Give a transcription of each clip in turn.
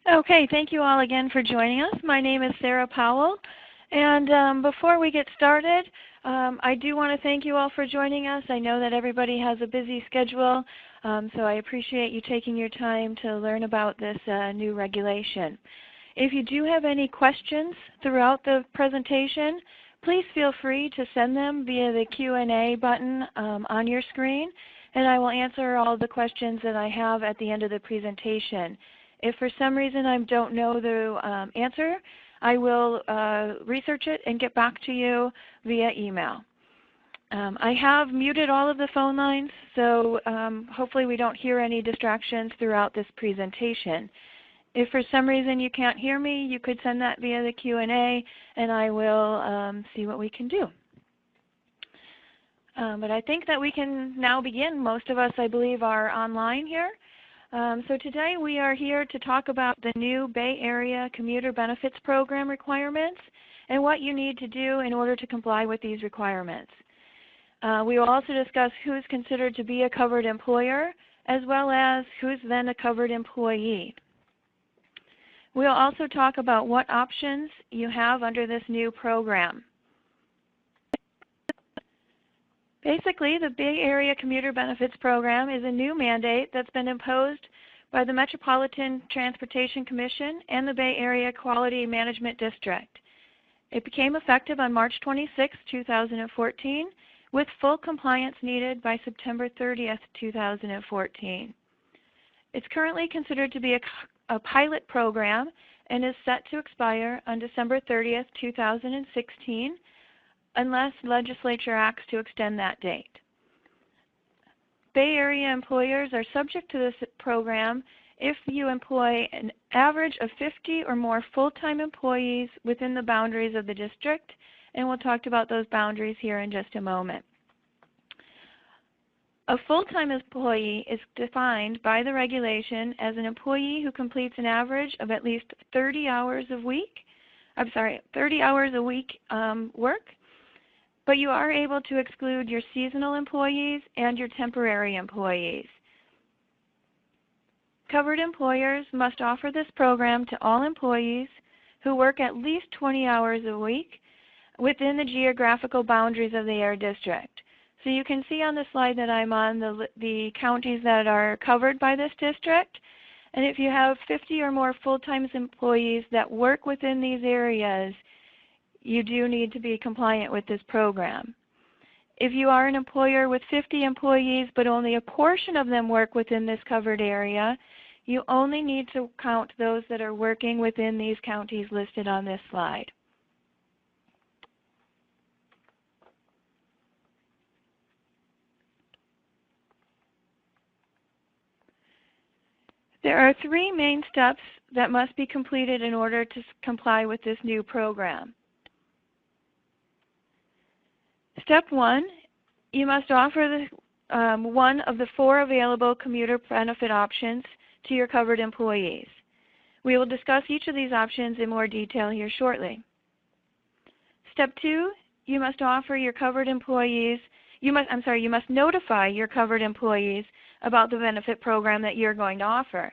Okay, thank you all again for joining us. My name is Sara Powell, and before we get started, I do want to thank you all for joining us. I know that everybody has a busy schedule, so I appreciate you taking your time to learn about this new regulation. If you do have any questions throughout the presentation, please feel free to send them via the Q&A button on your screen, and I will answer all the questions that I have at the end of the presentation. If for some reason I don't know the answer, I will research it and get back to you via email. I have muted all of the phone lines, so hopefully we don't hear any distractions throughout this presentation. If for some reason you can't hear me, you could send that via the Q&A, and I will see what we can do. But I think that we can now begin. Most of us, I believe, are online here. So today we are here to talk about the new Bay Area Commuter Benefits Program requirements and what you need to do in order to comply with these requirements. We will also discuss who is considered to be a covered employer, as well as who is then a covered employee. We'll also talk about what options you have under this new program. Basically, the Bay Area Commuter Benefits Program is a new mandate that's been imposed by the Metropolitan Transportation Commission and the Bay Area Quality Management District. It became effective on March 26, 2014, with full compliance needed by September 30th, 2014. It's currently considered to be a pilot program and is set to expire on December 30th, 2016, unless legislature acts to extend that date. Bay Area employers are subject to this program if you employ an average of 50 or more full-time employees within the boundaries of the district, and we'll talk about those boundaries here in just a moment. A full-time employee is defined by the regulation as an employee who completes an average of at least 30 hours a week work, but you are able to exclude your seasonal employees and your temporary employees. Covered employers must offer this program to all employees who work at least 20 hours a week within the geographical boundaries of the Air District. So you can see on the slide that I'm on the counties that are covered by this district. And if you have 50 or more full-time employees that work within these areas, you do need to be compliant with this program. If you are an employer with 50 employees but only a portion of them work within this covered area, you only need to count those that are working within these counties listed on this slide. There are three main steps that must be completed in order to comply with this new program. Step 1, you must offer one of the 4 available commuter benefit options to your covered employees. We will discuss each of these options in more detail here shortly. Step 2, you must offer your covered employees, you must notify your covered employees about the benefit program that you're going to offer.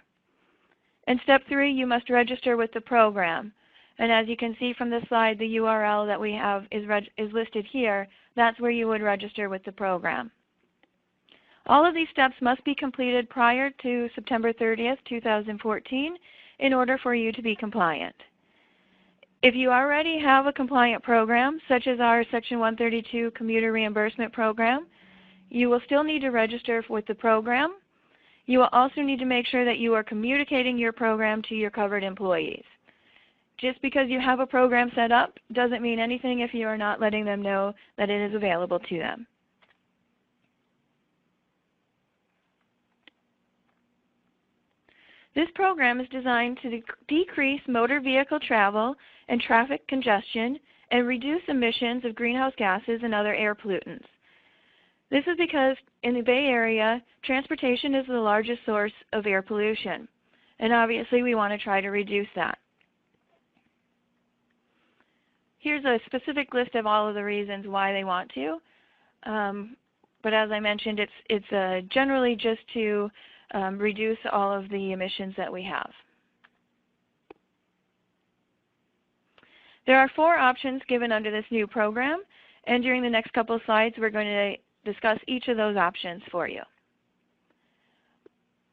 And step 3, you must register with the program. And as you can see from the slide, the URL that we have is listed here. That's where you would register with the program. All of these steps must be completed prior to September 30th, 2014 in order for you to be compliant. If you already have a compliant program, such as our Section 132 Commuter Reimbursement Program, you will still need to register with the program. You will also need to make sure that you are communicating your program to your covered employees. Just because you have a program set up doesn't mean anything if you are not letting them know that it is available to them. This program is designed to decrease motor vehicle travel and traffic congestion and reduce emissions of greenhouse gases and other air pollutants. This is because in the Bay Area, transportation is the largest source of air pollution, and obviously we want to try to reduce that. Here's a specific list of all of the reasons why they want to, but as I mentioned, it's generally just to reduce all of the emissions that we have. There are 4 options given under this new program, and during the next couple of slides we're going to discuss each of those options for you.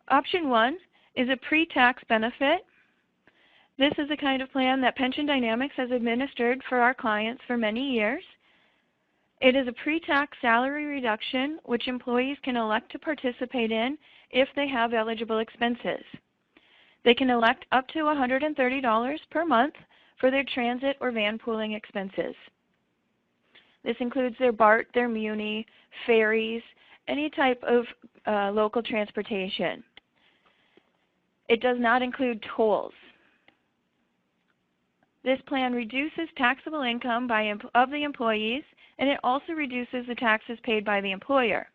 Option 1 is a pre-tax benefit. This is the kind of plan that Pension Dynamics has administered for our clients for many years. It is a pre-tax salary reduction which employees can elect to participate in if they have eligible expenses. They can elect up to $130 per month for their transit or van pooling expenses. This includes their BART, their Muni, ferries, any type of local transportation. It does not include tolls. This plan reduces taxable income of the employees, and it also reduces the taxes paid by the employer.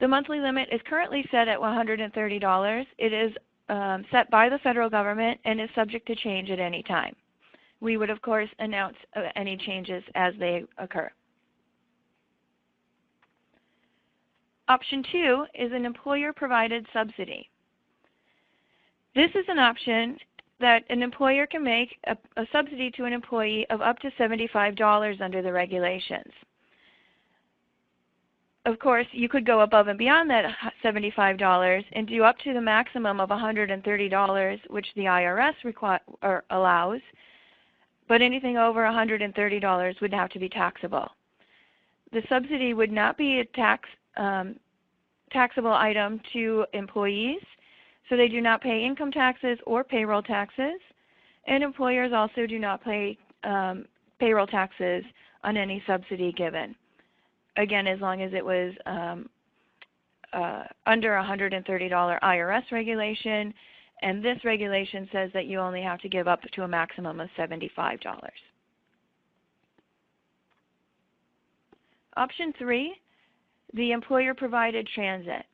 The monthly limit is currently set at $130. It is set by the federal government and is subject to change at any time. We would, of course, announce any changes as they occur. Option 2 is an employer-provided subsidy. This is an option that an employer can make a subsidy to an employee of up to $75 under the regulations. Of course, you could go above and beyond that $75 and do up to the maximum of $130, which the IRS allows, but anything over $130 would have to be taxable. The subsidy would not be a taxable item to employees, so they do not pay income taxes or payroll taxes, and employers also do not pay payroll taxes on any subsidy given. Again, as long as it was under $130 IRS regulation, and this regulation says that you only have to give up to a maximum of $75. Option 3, the employer-provided transit.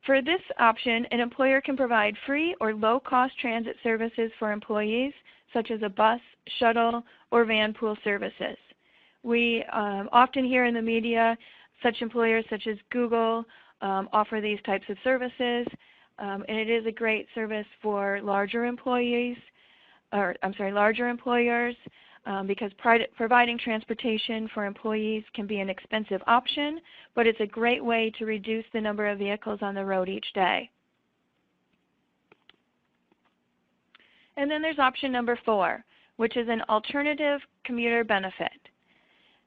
For this option, an employer can provide free or low-cost transit services for employees, such as a bus, shuttle, or van pool services. We often hear in the media such employers such as Google offer these types of services, and it is a great service for larger employers, because providing transportation for employees can be an expensive option, but it's a great way to reduce the number of vehicles on the road each day. And then there's option number 4, which is an alternative commuter benefit.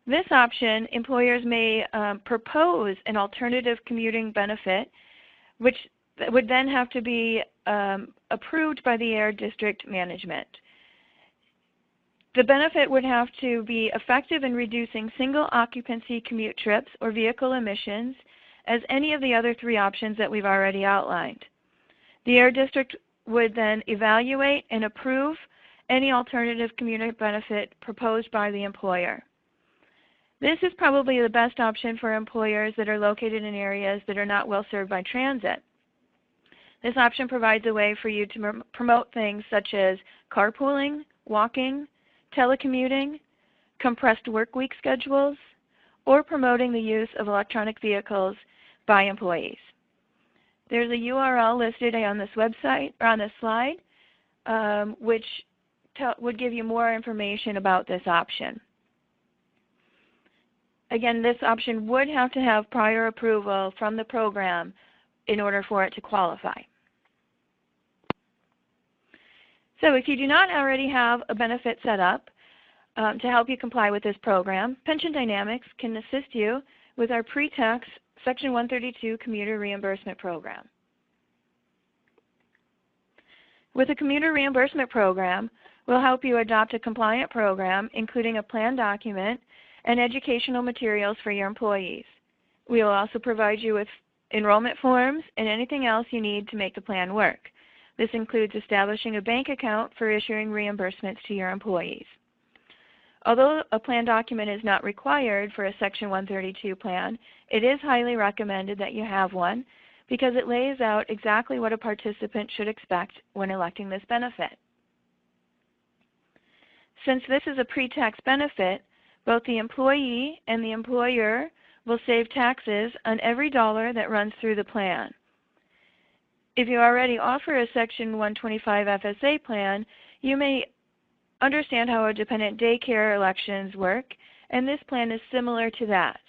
This option, employers may propose an alternative commuting benefit, which would then have to be approved by the Air District Management. The benefit would have to be effective in reducing single occupancy commute trips or vehicle emissions as any of the other 3 options that we've already outlined. The Air District would then evaluate and approve any alternative commuter benefit proposed by the employer. This is probably the best option for employers that are located in areas that are not well served by transit. This option provides a way for you to promote things such as carpooling, walking, telecommuting, compressed work week schedules, or promoting the use of electronic vehicles by employees. There's a URL listed on this website or on this slide, which would give you more information about this option. Again, this option would have to have prior approval from the program in order for it to qualify. So if you do not already have a benefit set up to help you comply with this program, Pension Dynamics can assist you with our pre-tax Section 132 Commuter Reimbursement Program. With the Commuter Reimbursement Program, we'll help you adopt a compliant program, including a plan document and educational materials for your employees. We will also provide you with enrollment forms and anything else you need to make the plan work. This includes establishing a bank account for issuing reimbursements to your employees. Although a plan document is not required for a Section 132 plan, it is highly recommended that you have one because it lays out exactly what a participant should expect when electing this benefit. Since this is a pre-tax benefit, both the employee and the employer will save taxes on every dollar that runs through the plan. If you already offer a Section 125 FSA plan, you may understand how dependent daycare elections work, and this plan is similar to that.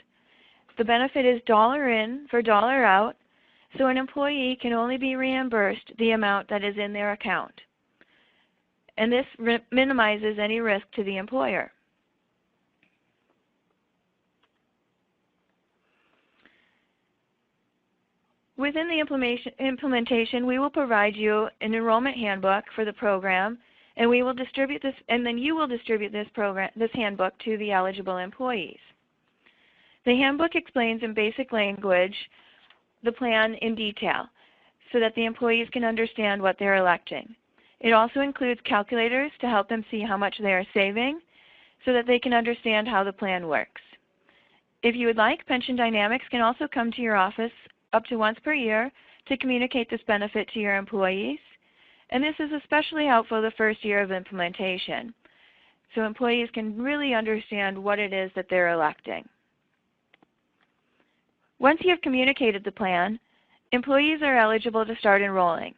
The benefit is dollar in for dollar out, so an employee can only be reimbursed the amount that is in their account. And this minimizes any risk to the employer. Within the implementation, we will provide you an enrollment handbook for the program, and we will distribute this, and then you will distribute this handbook to the eligible employees. The handbook explains in basic language the plan in detail so that the employees can understand what they're electing. It also includes calculators to help them see how much they are saving so that they can understand how the plan works. If you would like, Pension Dynamics can also come to your office up to once per year to communicate this benefit to your employees, and this is especially helpful the first year of implementation, so employees can really understand what it is that they're electing. Once you have communicated the plan, employees are eligible to start enrolling.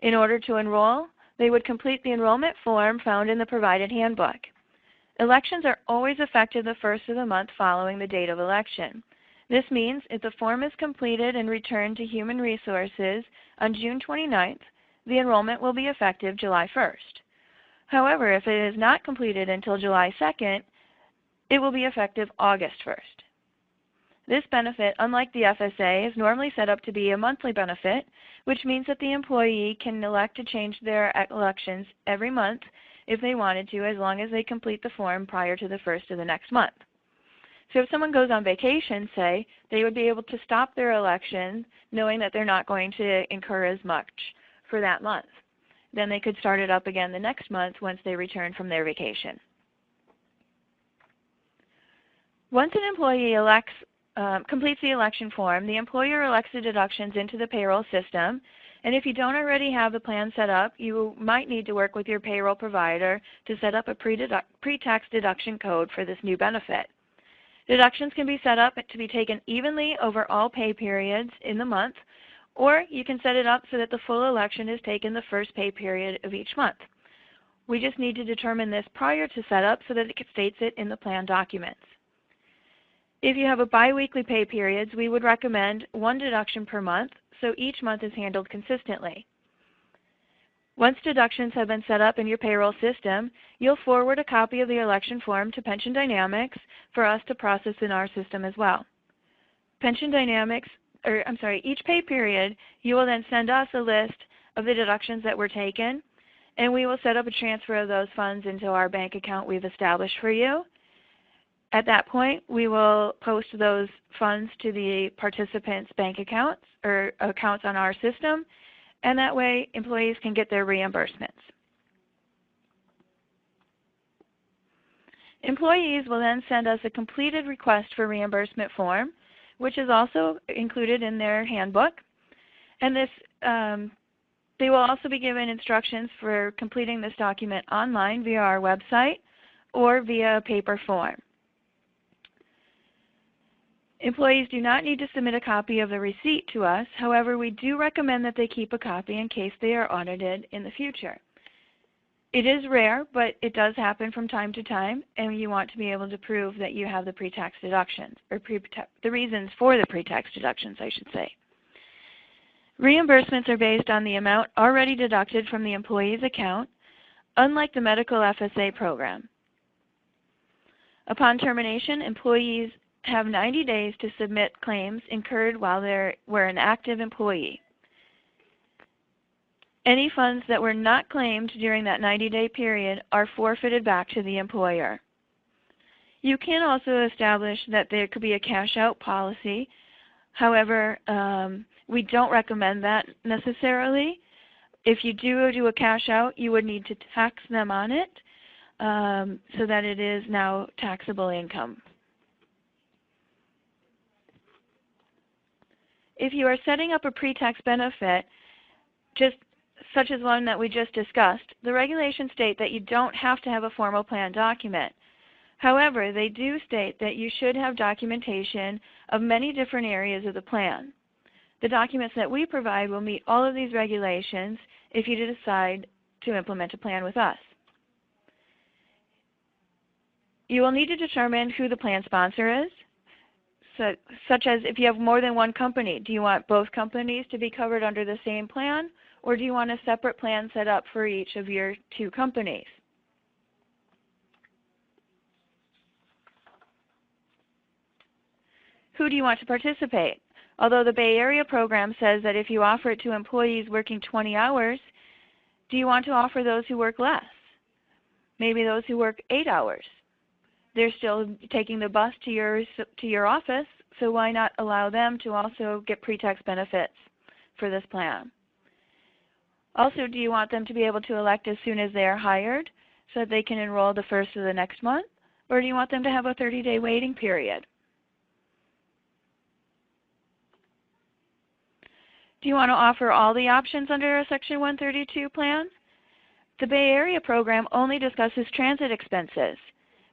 In order to enroll, they would complete the enrollment form found in the provided handbook. Elections are always effective the first of the month following the date of election. This means if the form is completed and returned to Human Resources on June 29th, the enrollment will be effective July 1st. However, if it is not completed until July 2nd, it will be effective August 1st. This benefit, unlike the FSA, is normally set up to be a monthly benefit, which means that the employee can elect to change their elections every month if they wanted to, as long as they complete the form prior to the first of the next month. So if someone goes on vacation, say, they would be able to stop their election knowing that they're not going to incur as much for that month. Then they could start it up again the next month once they return from their vacation. Once an employee completes the election form, the employer elects the deductions into the payroll system, and if you don't already have the plan set up, you might need to work with your payroll provider to set up a pre-tax deduction code for this new benefit. Deductions can be set up to be taken evenly over all pay periods in the month, or you can set it up so that the full election is taken the first pay period of each month. We just need to determine this prior to setup so that it states it in the plan documents. If you have a biweekly pay periods, we would recommend one deduction per month, so each month is handled consistently. Once deductions have been set up in your payroll system, you'll forward a copy of the election form to Pension Dynamics for us to process in our system as well. Each pay period, you will then send us a list of the deductions that were taken, and we will set up a transfer of those funds into our bank account we've established for you. At that point, we will post those funds to the participants' bank accounts or accounts on our system, and that way employees can get their reimbursements. Employees will then send us a completed request for reimbursement form, which is also included in their handbook, and this they will also be given instructions for completing this document online via our website or via a paper form. Employees do not need to submit a copy of the receipt to us. However, we do recommend that they keep a copy in case they are audited in the future. It is rare, but it does happen from time to time, and you want to be able to prove that you have the pre-tax deductions, or the reasons for the pre-tax deductions, I should say. Reimbursements are based on the amount already deducted from the employee's account, unlike the medical FSA program. Upon termination, employees have 90 days to submit claims incurred while they were an active employee. Any funds that were not claimed during that 90-day period are forfeited back to the employer. You can also establish that there could be a cash-out policy. However, we don't recommend that necessarily. If you do a cash-out, you would need to tax them on it so that it is now taxable income. If you are setting up a pre-tax benefit, such as one that we just discussed, the regulations state that you don't have to have a formal plan document. However, they do state that you should have documentation of many different areas of the plan. The documents that we provide will meet all of these regulations if you decide to implement a plan with us. You will need to determine who the plan sponsor is, such as if you have more than one company. Do you want both companies to be covered under the same plan, or do you want a separate plan set up for each of your two companies? Who do you want to participate? Although the Bay Area program says that if you offer it to employees working 20 hours, do you want to offer those who work less? Maybe those who work 8 hours. They're still taking the bus to your office, so why not allow them to also get pre-tax benefits for this plan? Also, do you want them to be able to elect as soon as they are hired so that they can enroll the first of the next month? Or do you want them to have a 30-day waiting period? Do you want to offer all the options under a Section 132 plan? The Bay Area program only discusses transit expenses,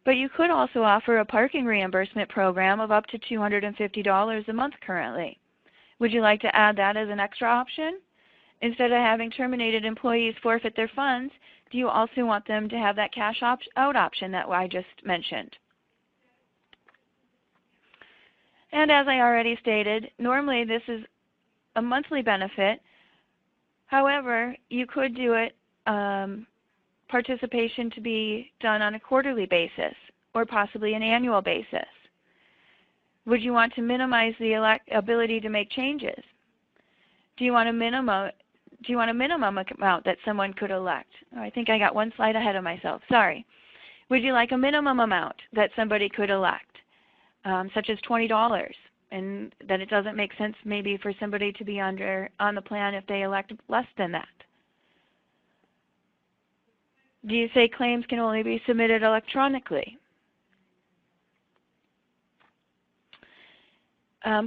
but you could also offer a parking reimbursement program of up to $250 a month currently. Would you like to add that as an extra option? Instead of having terminated employees forfeit their funds, do you also want them to have that cash out option that I just mentioned? And as I already stated, normally this is a monthly benefit. However, you could do it participation to be done on a quarterly basis or possibly an annual basis. Would you want to minimize the ability to make changes? Do you want a minimum amount that someone could elect? Oh, I think I got one slide ahead of myself. Sorry. Would you like a minimum amount that somebody could elect, such as $20? And that it doesn't make sense maybe for somebody to be on the plan if they elect less than that. Do you say claims can only be submitted electronically?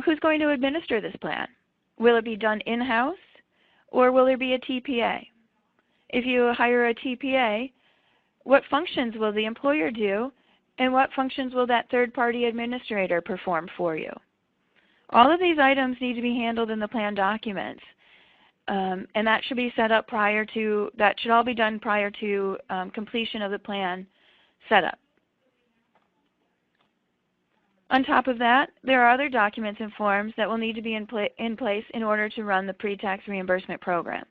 Who's going to administer this plan? Will it be done in-house, or will there be a TPA? If you hire a TPA, what functions will the employer do, and what functions will that third-party administrator perform for you? All of these items need to be handled in the plan documents, and that should be set up that should all be done prior to completion of the plan setup. On top of that, there are other documents and forms that will need to be in place in order to run the pre-tax reimbursement program.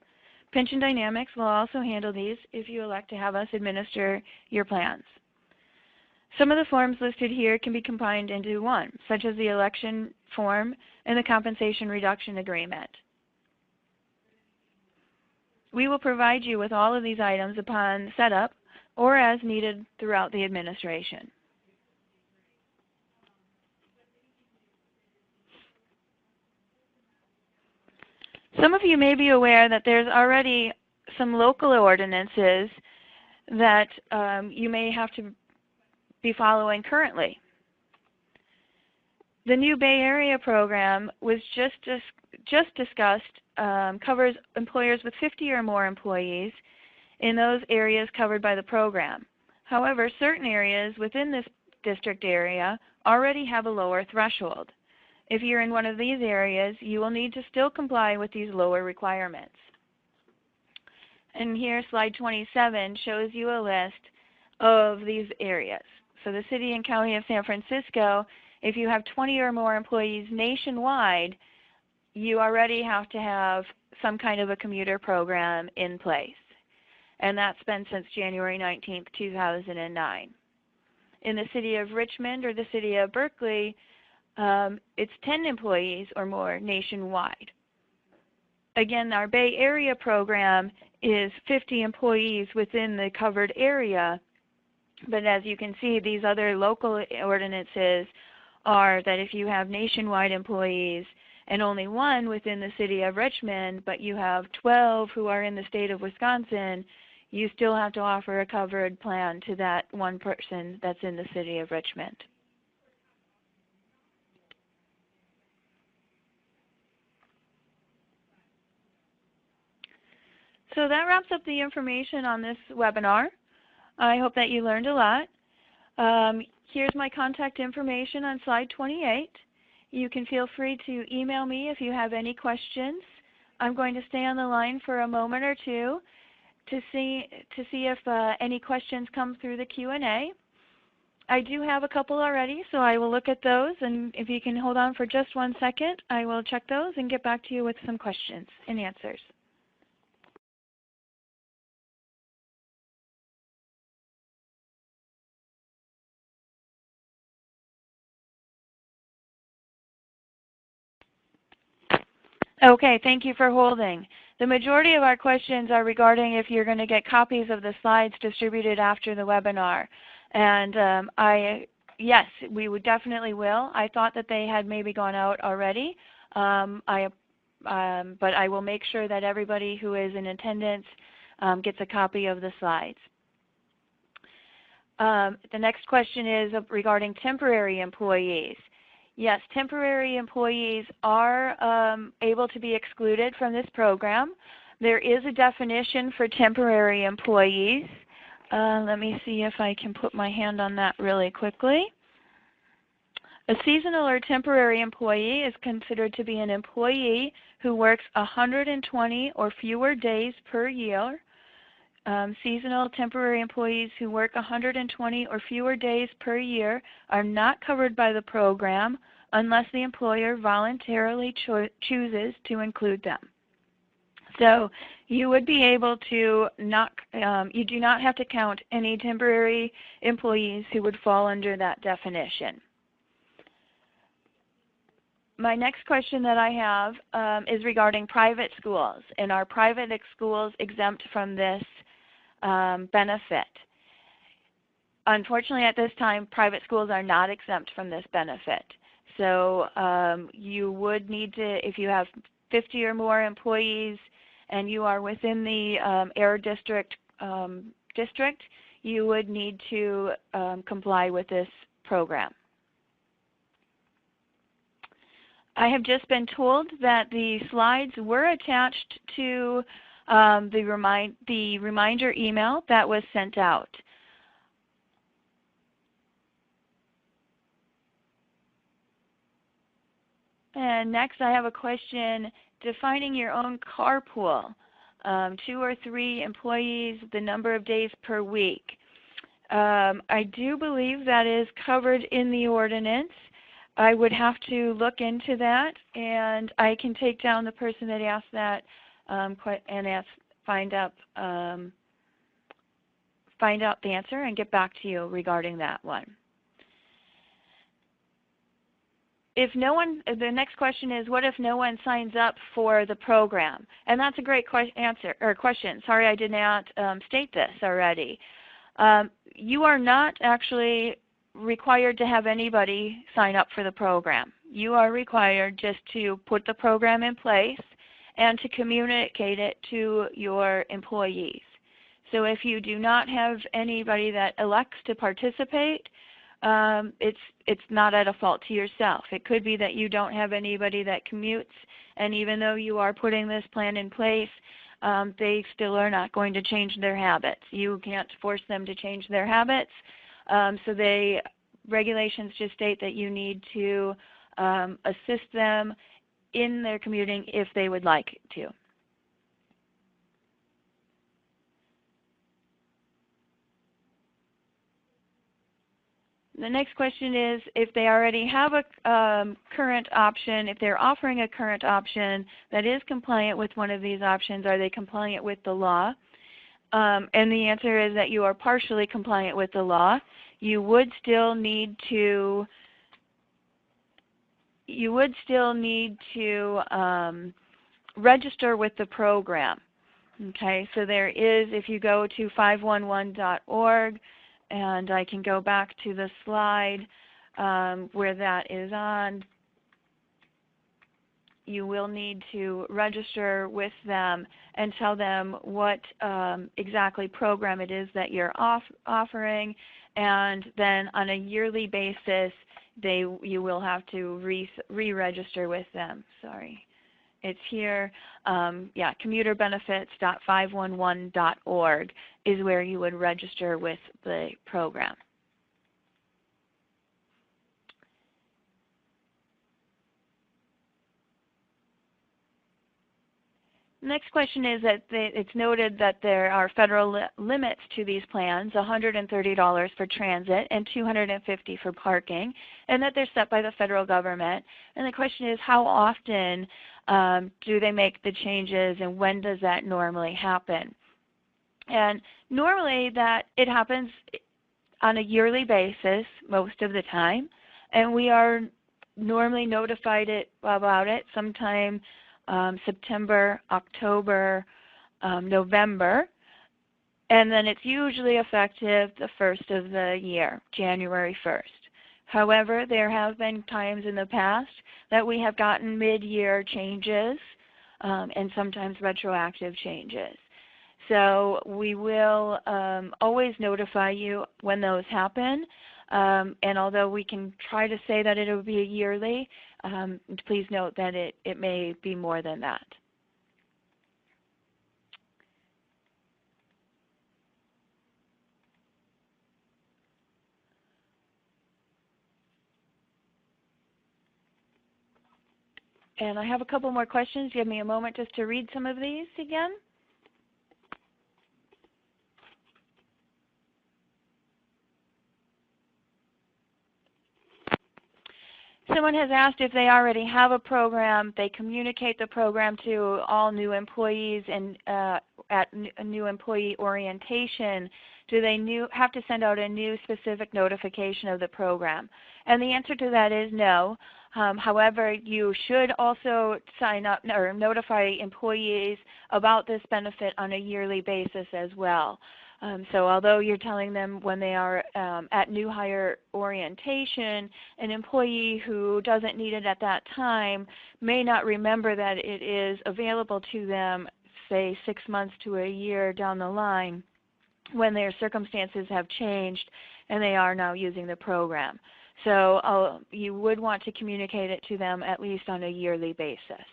Pension Dynamics will also handle these if you elect to have us administer your plans. Some of the forms listed here can be combined into one, such as the election form and the compensation reduction agreement. We will provide you with all of these items upon setup or as needed throughout the administration. Some of you may be aware that there's already some local ordinances that you may have to be following currently. The new Bay Area program was just discussed, covers employers with 50 or more employees in those areas covered by the program. However, certain areas within this district area already have a lower threshold. If you're in one of these areas, you will need to still comply with these lower requirements. And here, slide 27 shows you a list of these areas. So the City and County of San Francisco, if you have 20 or more employees nationwide, you already have to have some kind of a commuter program in place. And that's been since January 19th, 2009. In the City of Richmond or the City of Berkeley, it's 10 employees or more nationwide. Again, our Bay Area program is 50 employees within the covered area, but as you can see, these other local ordinances are that if you have nationwide employees and only one within the City of Richmond, but you have 12 who are in the state of Wisconsin, you still have to offer a covered plan to that one person that's in the City of Richmond. So that wraps up the information on this webinar. I hope that you learned a lot. Here's my contact information on slide 28. You can feel free to email me if you have any questions. I'm going to stay on the line for a moment or two to see if any questions come through the Q&A. I do have a couple already, so I will look at those, and if you can hold on for just 1 second, I will check those and get back to you with some questions and answers. Okay, thank you for holding. The majority of our questions are regarding if you're going to get copies of the slides distributed after the webinar. And yes, we would definitely will. I thought that they had maybe gone out already, but I will make sure that everybody who is in attendance gets a copy of the slides. The next question is regarding temporary employees. Yes, temporary employees are able to be excluded from this program. There is a definition for temporary employees. Let me see if I can put my hand on that really quickly. A seasonal or temporary employee is considered to be an employee who works 120 or fewer days per year. Seasonal temporary employees who work 120 or fewer days per year are not covered by the program unless the employer voluntarily chooses to include them. So you would be able to you do not have to count any temporary employees who would fall under that definition. My next question that I have is regarding private schools, and are private schools exempt from this benefit? Unfortunately, at this time, private schools are not exempt from this benefit. So you would need to, if you have 50 or more employees and you are within the AIR district, you would need to comply with this program. I have just been told that the slides were attached to the reminder email that was sent out. And next I have a question, defining your own carpool. 2 or 3 employees, the number of days per week. I do believe that is covered in the ordinance. I would have to look into that, and I can take down the person that asked that and find out the answer and get back to you regarding that one. If no one, the next question is, what if no one signs up for the program? And that's a great question. Sorry I did not state this already. You are not actually required to have anybody sign up for the program. You are required just to put the program in place and to communicate it to your employees. So if you do not have anybody that elects to participate, it's not at a fault to yourself. It could be that you don't have anybody that commutes, and even though you are putting this plan in place, they still are not going to change their habits. You can't force them to change their habits. So regulations just state that you need to assist them in their commuting if they would like to. The next question is, if they already have a current option, if they're offering a current option that is compliant with one of these options, are they compliant with the law? And the answer is that you are partially compliant with the law. You would still need to register with the program. Okay, so there is, if you go to 511.org, and I can go back to the slide where that is on, you will need to register with them and tell them what exactly program it is that you're offering, and then on a yearly basis you will have to re-register with them. Sorry. It's here, yeah, commuterbenefits.511.org is where you would register with the program. Next question is that it's noted that there are federal limits to these plans, $130 for transit and $250 for parking, and that they're set by the federal government. And the question is, how often do they make the changes, and when does that normally happen? And normally that it happens on a yearly basis most of the time, and we are normally notified about it sometime September, October, November, and then it's usually effective the first of the year, January 1st. However, there have been times in the past that we have gotten mid-year changes and sometimes retroactive changes. So we will always notify you when those happen, and although we can try to say that it will be a yearly, please note that it may be more than that. And I have a couple more questions. Give me a moment just to read some of these again. Someone has asked if they already have a program, they communicate the program to all new employees, and at a new employee orientation, do they have to send out a new specific notification of the program? And the answer to that is no. However, you should also sign up or notify employees about this benefit on a yearly basis as well. So although you're telling them when they are at new hire orientation, an employee who doesn't need it at that time may not remember that it is available to them, say 6 months to a year down the line, when their circumstances have changed and they are now using the program. So you would want to communicate it to them at least on a yearly basis.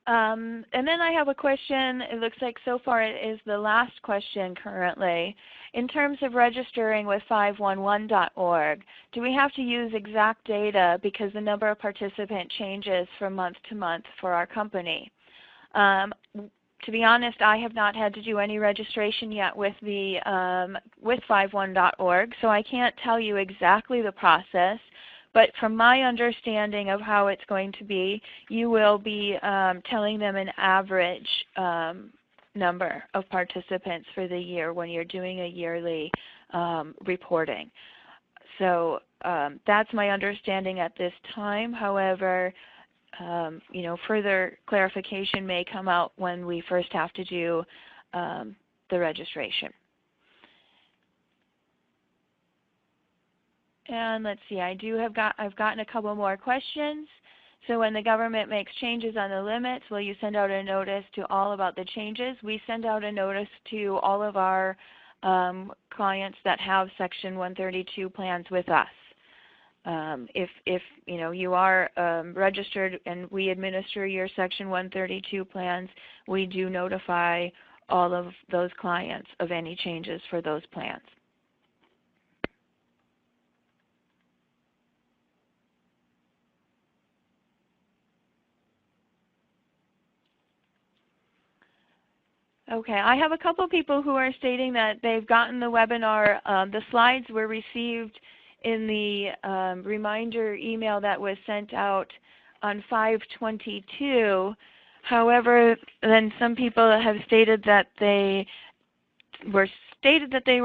And then I have a question. It looks like so far it is the last question currently. In terms of registering with 511.org, do we have to use exact data because the number of participants changes from month to month for our company? To be honest, I have not had to do any registration yet with 511.org, so I can't tell you exactly the process. But from my understanding of how it's going to be, you will be telling them an average number of participants for the year when you're doing a yearly reporting. So that's my understanding at this time. However, further clarification may come out when we first have to do the registration. And let's see, I've gotten a couple more questions. So when the government makes changes on the limits, will you send out a notice to all about the changes? We send out a notice to all of our clients that have Section 132 plans with us. If you are registered and we administer your Section 132 plans, we do notify all of those clients of any changes for those plans. Okay, I have a couple people who are stating that they've gotten the webinar. The slides were received in the reminder email that was sent out on 5/22. However, then some people have stated that they were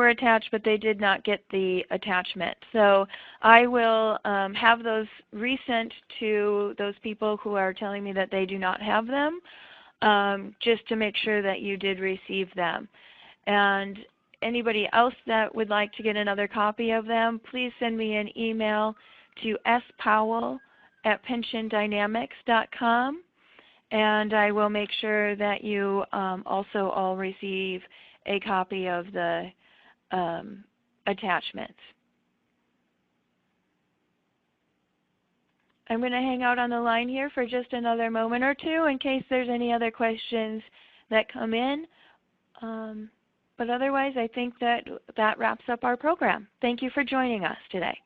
attached, but they did not get the attachment. So I will have those resent to those people who are telling me that they do not have them. Just to make sure that you did receive them. And anybody else that would like to get another copy of them, please send me an email to spowell@pensiondynamics.com, and I will make sure that you also all receive a copy of the attachments. I'm going to hang out on the line here for just another moment or two in case there's any other questions that come in. But otherwise, I think that wraps up our program. Thank you for joining us today.